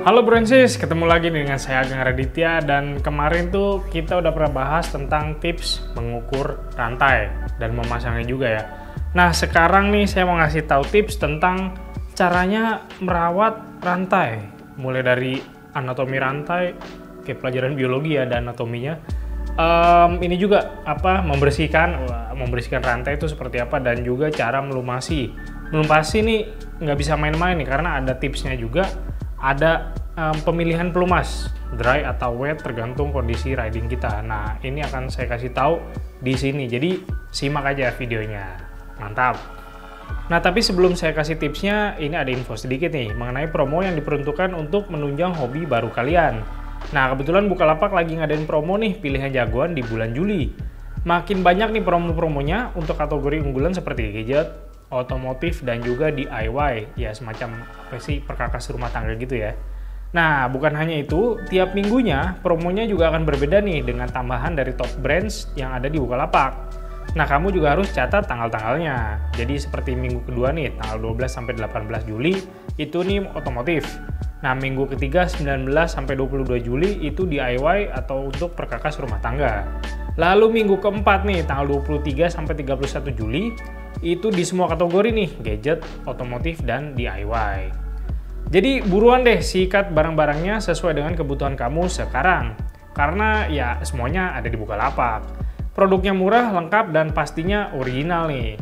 Halo Bronsis, ketemu lagi dengan saya Ageng Raditya, dan kemarin tuh kita udah pernah bahas tentang tips mengukur rantai dan memasangnya juga ya. Nah sekarang nih saya mau ngasih tahu tips tentang caranya merawat rantai, mulai dari anatomi rantai, kayak pelajaran biologi ya dan anatominya. Ini juga membersihkan rantai itu seperti apa, dan juga cara melumasi. Melumasi nih nggak bisa main-main nih, karena ada tipsnya juga. Ada pemilihan pelumas, dry atau wet tergantung kondisi riding kita. Nah, ini akan saya kasih tahu di sini. Jadi, simak aja videonya. Mantap. Nah, tapi sebelum saya kasih tipsnya, ini ada info sedikit nih mengenai promo yang diperuntukkan untuk menunjang hobi baru kalian. Nah, kebetulan Bukalapak lagi ngadain promo nih, pilihan jagoan di bulan Juli. Makin banyak nih promo-promonya untuk kategori unggulan seperti gadget, otomotif, dan juga DIY, ya semacam perkakas rumah tangga gitu ya. Nah, bukan hanya itu, tiap minggunya promonya juga akan berbeda nih dengan tambahan dari top brands yang ada di Bukalapak. Nah, kamu juga harus catat tanggal-tanggalnya. Jadi seperti minggu kedua nih, tanggal 12 sampai 18 Juli itu nih otomotif. Nah, minggu ketiga 19 sampai 22 Juli itu DIY atau untuk perkakas rumah tangga. Lalu minggu keempat nih, tanggal 23 sampai 31 Juli itu di semua kategori nih, gadget, otomotif, dan DIY. Jadi buruan deh sikat barang-barangnya sesuai dengan kebutuhan kamu sekarang. Karena ya semuanya ada di Bukalapak. Produknya murah, lengkap, dan pastinya original nih.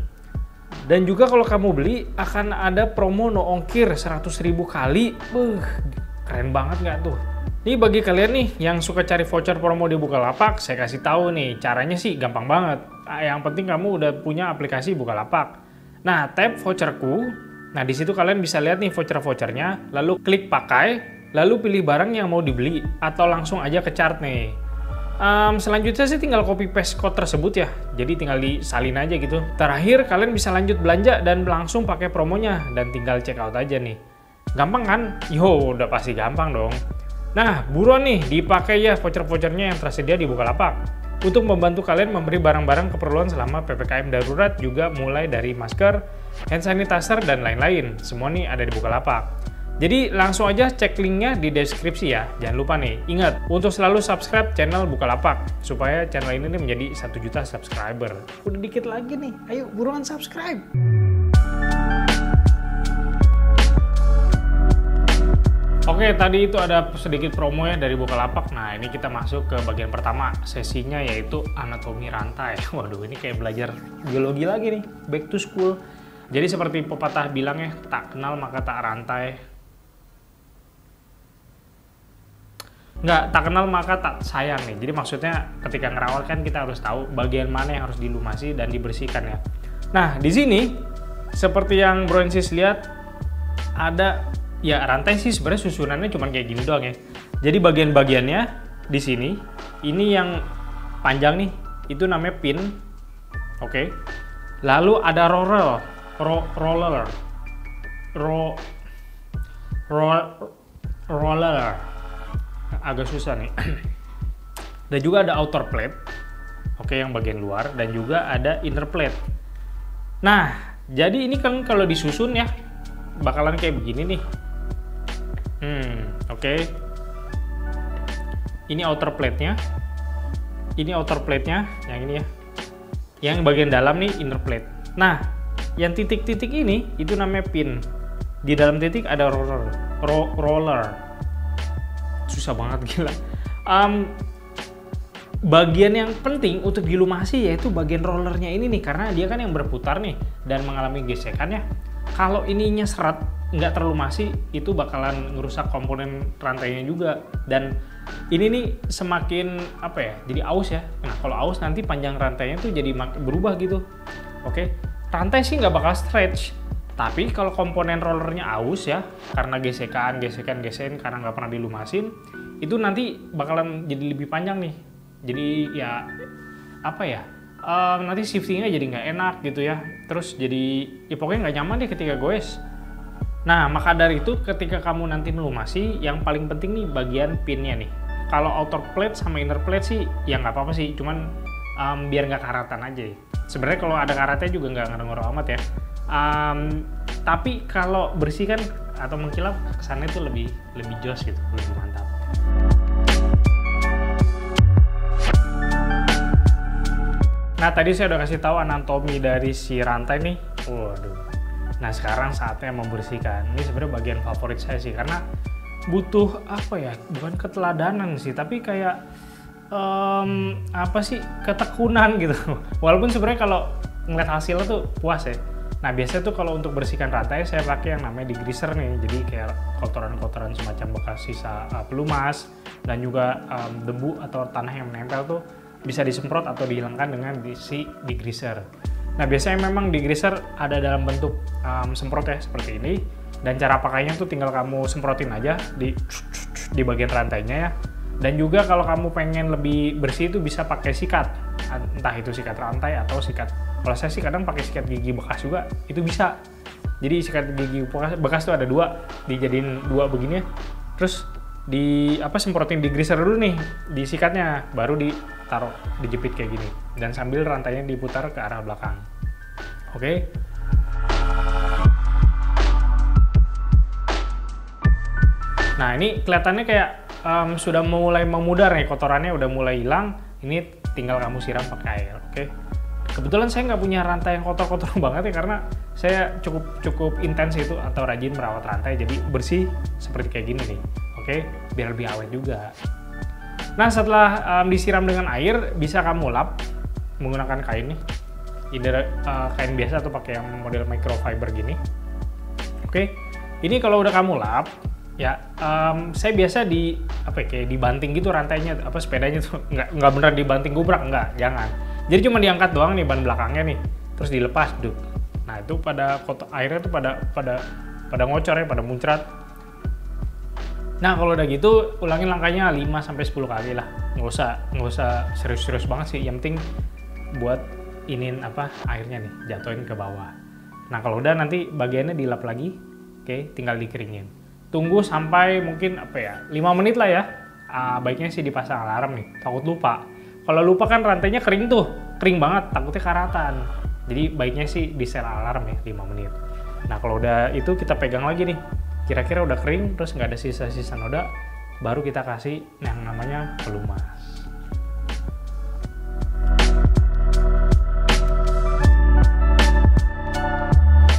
Dan juga kalau kamu beli akan ada promo no ongkir 100.000 kali. Keren banget nggak tuh? Ini bagi kalian nih yang suka cari voucher promo di Bukalapak, saya kasih tahu nih, caranya sih gampang banget. Yang penting kamu udah punya aplikasi Bukalapak. Nah, tap voucherku. Nah, di situ kalian bisa lihat nih voucher-vouchernya, lalu klik pakai, lalu pilih barang yang mau dibeli, atau langsung aja ke chart nih. Selanjutnya sih tinggal copy paste code tersebut ya, jadi tinggal disalin aja gitu. Terakhir, kalian bisa lanjut belanja dan langsung pakai promonya, dan tinggal check out aja nih. Gampang kan? Yo, udah pasti gampang dong. Nah, buruan nih dipakai ya voucher-vouchernya yang tersedia di Bukalapak untuk membantu kalian memberi barang-barang keperluan selama PPKM darurat, juga mulai dari masker, hand sanitizer, dan lain-lain. Semua nih ada di Bukalapak. Jadi langsung aja cek linknya di deskripsi ya. Jangan lupa nih, ingat untuk selalu subscribe channel Bukalapak supaya channel ini nih menjadi 1 juta subscriber. Udah dikit lagi nih, ayo buruan subscribe. Oke, tadi itu ada sedikit promo ya dari Bukalapak. Nah, ini kita masuk ke bagian pertama sesinya, yaitu anatomi rantai. Waduh, ini kayak belajar biologi lagi nih, back to school. Jadi seperti pepatah bilang ya, tak kenal maka tak rantai. Tak kenal maka tak sayang nih. Jadi maksudnya ketika ngerawat kan kita harus tahu bagian mana yang harus dilumasi dan dibersihkan ya. Nah, di sini seperti yang Bronsis lihat ada ya, rantai sih sebenarnya susunannya cuma kayak gini doang ya. Jadi bagian-bagiannya di sini, ini yang panjang nih, itu namanya pin. Oke. Lalu ada roller. Agak susah nih. Dan juga ada outer plate. Oke, yang bagian luar, dan juga ada inner plate. Nah, jadi ini kan kalau disusun ya bakalan kayak begini nih. Oke. Ini outer plate-nya. Ini outer plate-nya, yang ini ya. Yang bagian dalam nih inner plate. Nah, yang titik-titik ini itu namanya pin. Di dalam titik ada roller. Susah banget gila. Bagian yang penting untuk dilumasi yaitu bagian rollernya ini nih, karena dia kan yang berputar nih dan mengalami gesekan ya. Kalau ininya seret, nggak terlumasi, itu bakalan ngerusak komponen rantainya juga. Dan ini nih semakin jadi aus ya. Nah, kalau aus nanti panjang rantainya tuh jadi berubah gitu. Oke, rantai sih nggak bakal stretch. Tapi kalau komponen rollernya aus ya, karena gesekan karena nggak pernah dilumasin, itu nanti bakalan jadi lebih panjang nih. Jadi ya nanti shiftingnya jadi nggak enak gitu ya. Terus jadi ya pokoknya nggak nyaman deh ketika goes. Nah, maka dari itu ketika kamu nanti melumasi, yang paling penting nih bagian pinnya nih. Kalau outer plate sama inner plate sih ya nggak apa-apa sih, cuman biar nggak karatan aja ya. Sebenarnya kalau ada karatnya juga nggak ngaruh-ngaruh amat ya. Tapi kalau bersih kan atau mengkilap, kesannya tuh lebih jos gitu, lebih mantap. Nah, tadi saya udah kasih tahu anatomi dari si rantai nih. Waduh. Nah, sekarang saatnya membersihkan. Ini sebenarnya bagian favorit saya sih, karena butuh apa ya? Bukan keteladanan sih, tapi kayak apa sih? Ketekunan gitu. Walaupun sebenarnya kalau ngeliat hasilnya tuh puas ya. Nah, biasanya tuh kalau untuk bersihkan rantai saya pakai yang namanya degreaser nih. Jadi kayak kotoran-kotoran semacam bekas sisa pelumas dan juga debu atau tanah yang menempel tuh bisa disemprot atau dihilangkan dengan si degreaser. Nah, biasanya memang degreaser ada dalam bentuk semprot ya, seperti ini. Dan cara pakainya tuh tinggal kamu semprotin aja di bagian rantainya ya. Dan juga kalau kamu pengen lebih bersih itu bisa pakai sikat. Entah itu sikat rantai atau sikat. Kalau saya sih kadang pakai sikat gigi bekas juga, itu bisa. Jadi sikat gigi bekas tuh ada 2, dijadiin 2 begini ya. Terus semprotin degreaser dulu nih di sikatnya, baru ditaruh, dijepit kayak gini, dan sambil rantainya diputar ke arah belakang. Oke. Nah, ini kelihatannya kayak sudah mulai memudar nih, kotorannya udah mulai hilang. Ini tinggal kamu siram pakai air. Oke. Kebetulan saya nggak punya rantai yang kotor-kotor banget ya, karena saya cukup intens itu atau rajin merawat rantai, jadi bersih seperti kayak gini nih. Oke, biar lebih awet juga. Nah, setelah disiram dengan air, bisa kamu lap menggunakan kain nih, either kain biasa atau pakai yang model microfiber gini. Oke, ini kalau udah kamu lap, ya saya biasa kayak dibanting gitu rantainya, sepedanya tuh nggak bener dibanting gubrak, jangan. Jadi cuma diangkat doang nih ban belakangnya nih, terus dilepas, duk. Nah, itu airnya tuh pada ngocor ya, pada muncrat. Nah, kalau udah gitu, ulangin langkahnya 5-10 kali lah. Nggak usah serius-serius banget sih. Yang penting buat airnya nih, jatuhin ke bawah. Nah, kalau udah nanti bagiannya dilap lagi, oke, tinggal dikeringin. Tunggu sampai mungkin 5 menit lah ya. Baiknya sih dipasang alarm nih, takut lupa. Kalau lupa kan rantainya kering tuh, kering banget, takutnya karatan. Jadi baiknya sih di set alarm ya, 5 menit. Nah, kalau udah itu kita pegang lagi nih. Kira-kira udah kering, terus nggak ada sisa-sisa noda, baru kita kasih yang namanya pelumas.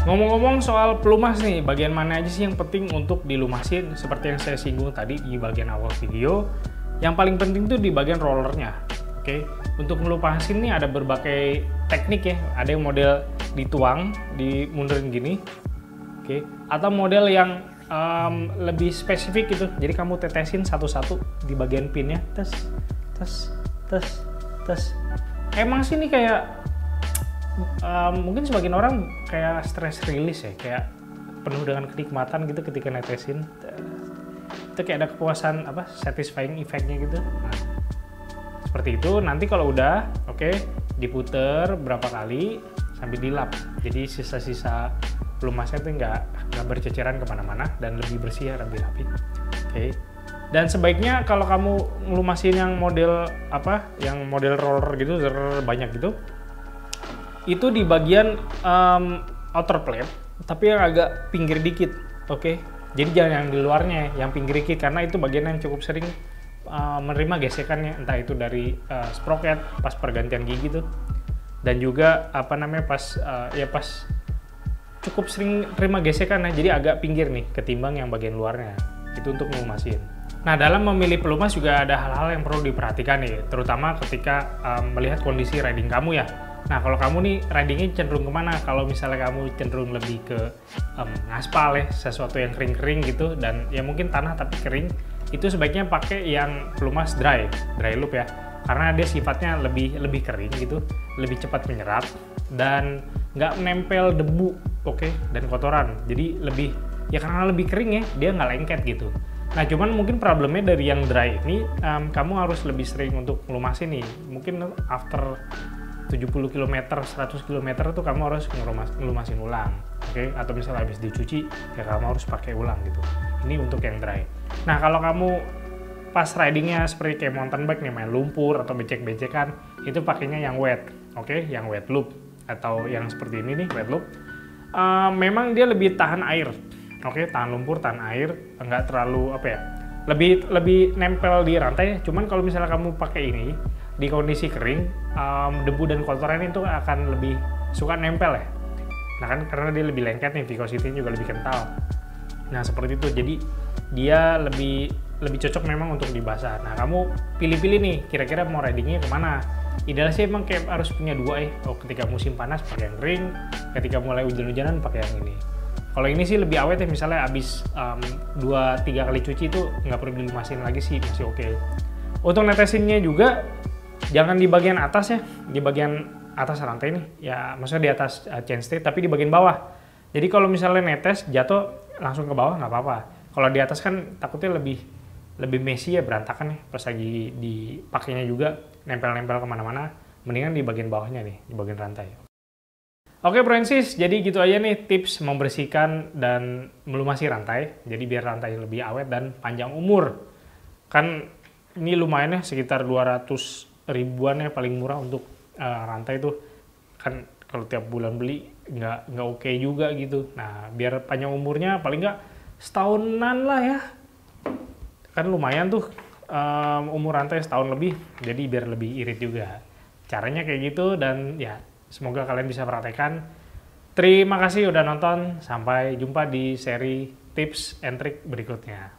Ngomong-ngomong soal pelumas nih, bagian mana aja sih yang penting untuk dilumasin? Seperti yang saya singgung tadi di bagian awal video, yang paling penting tuh di bagian rollernya. Oke, untuk melupasin nih ada berbagai teknik ya. Ada yang model dituang, dimundurin gini, oke, atau model yang lebih spesifik gitu. Jadi kamu tetesin satu-satu di bagian pinnya, tes. Emang sih ini kayak mungkin sebagian orang kayak stress release ya, kayak penuh dengan kenikmatan gitu ketika netesin. Itu kayak ada kepuasan satisfying effect-nya gitu. Nah, seperti itu. Nanti kalau udah oke, diputer berapa kali sambil dilap. Jadi sisa-sisa pelumasnya itu nggak berceceran kemana-mana dan lebih bersih ya, lebih rapi. Oke. Dan sebaiknya kalau kamu ngelumasin yang model yang model roller gitu, banyak gitu, itu di bagian outer plate, tapi yang agak pinggir dikit. Oke. Jadi jangan yang di luarnya, yang pinggir dikit, karena itu bagian yang cukup sering menerima gesekannya, entah itu dari sprocket pas pergantian gigi tuh, dan juga pas cukup sering terima gesekan ya, jadi agak pinggir nih ketimbang yang bagian luarnya. Itu untuk melumasin. Nah, dalam memilih pelumas juga ada hal-hal yang perlu diperhatikan nih, terutama ketika melihat kondisi riding kamu ya. Nah, kalau kamu nih ridingnya cenderung kemana? Kalau misalnya kamu cenderung lebih ke ngaspal ya, sesuatu yang kering-kering gitu, dan ya mungkin tanah tapi kering, itu sebaiknya pakai yang pelumas dry loop ya, karena dia sifatnya lebih kering gitu, lebih cepat menyerap dan nggak menempel debu, dan kotoran. Jadi karena lebih kering ya, dia nggak lengket gitu. Nah, cuman mungkin problemnya dari yang dry ini, kamu harus lebih sering untuk melumasin nih. Mungkin after 70 km, 100 km tuh kamu harus ngelumasin ulang, atau misalnya habis dicuci, ya kamu harus pakai ulang gitu. Ini untuk yang dry. Nah, kalau kamu pas ridingnya seperti kayak mountain bike nih, main lumpur atau becek-becekan, itu pakainya yang wet, yang wet loop atau yang seperti ini nih, wet loop. Memang dia lebih tahan air, Oke, tahan lumpur, tahan air, nggak terlalu apa ya, lebih nempel di rantai. Cuman kalau misalnya kamu pakai ini di kondisi kering, debu dan kotoran itu akan lebih suka nempel ya. Nah kan karena dia lebih lengket nih, viscosity-nya juga lebih kental. Nah seperti itu, jadi dia lebih cocok memang untuk dibasah. Nah kamu pilih-pilih nih, kira-kira mau ridingnya kemana. Idealnya sih emang kayak harus punya dua ketika musim panas pakai yang kering, ketika mulai hujan-hujanan pakai yang ini. Kalau ini sih lebih awet ya, misalnya abis 2-3 kali cuci itu nggak perlu dilumasin lagi sih, masih oke. Untuk netesinnya juga jangan di bagian atas ya, di bagian atas rantai nih, ya maksudnya di atas chainstay, tapi di bagian bawah. Jadi kalau misalnya netes jatuh langsung ke bawah nggak apa-apa. Kalau di atas kan takutnya lebih messy ya, berantakan nih pas lagi dipakainya juga nempel-nempel kemana-mana. Mendingan di bagian bawahnya nih, di bagian rantai. Oke Francis, jadi gitu aja nih tips membersihkan dan melumasi rantai. Jadi biar rantai lebih awet dan panjang umur. Kan ini lumayan ya, sekitar 200 ribuan ya paling murah untuk rantai itu. Kan kalau tiap bulan beli nggak oke juga gitu. Nah biar panjang umurnya paling nggak setahunan lah ya. Kan lumayan tuh umur rantai setahun lebih, jadi biar lebih irit juga. Caranya kayak gitu, dan ya semoga kalian bisa praktekkan. Terima kasih udah nonton, sampai jumpa di seri tips and trick berikutnya.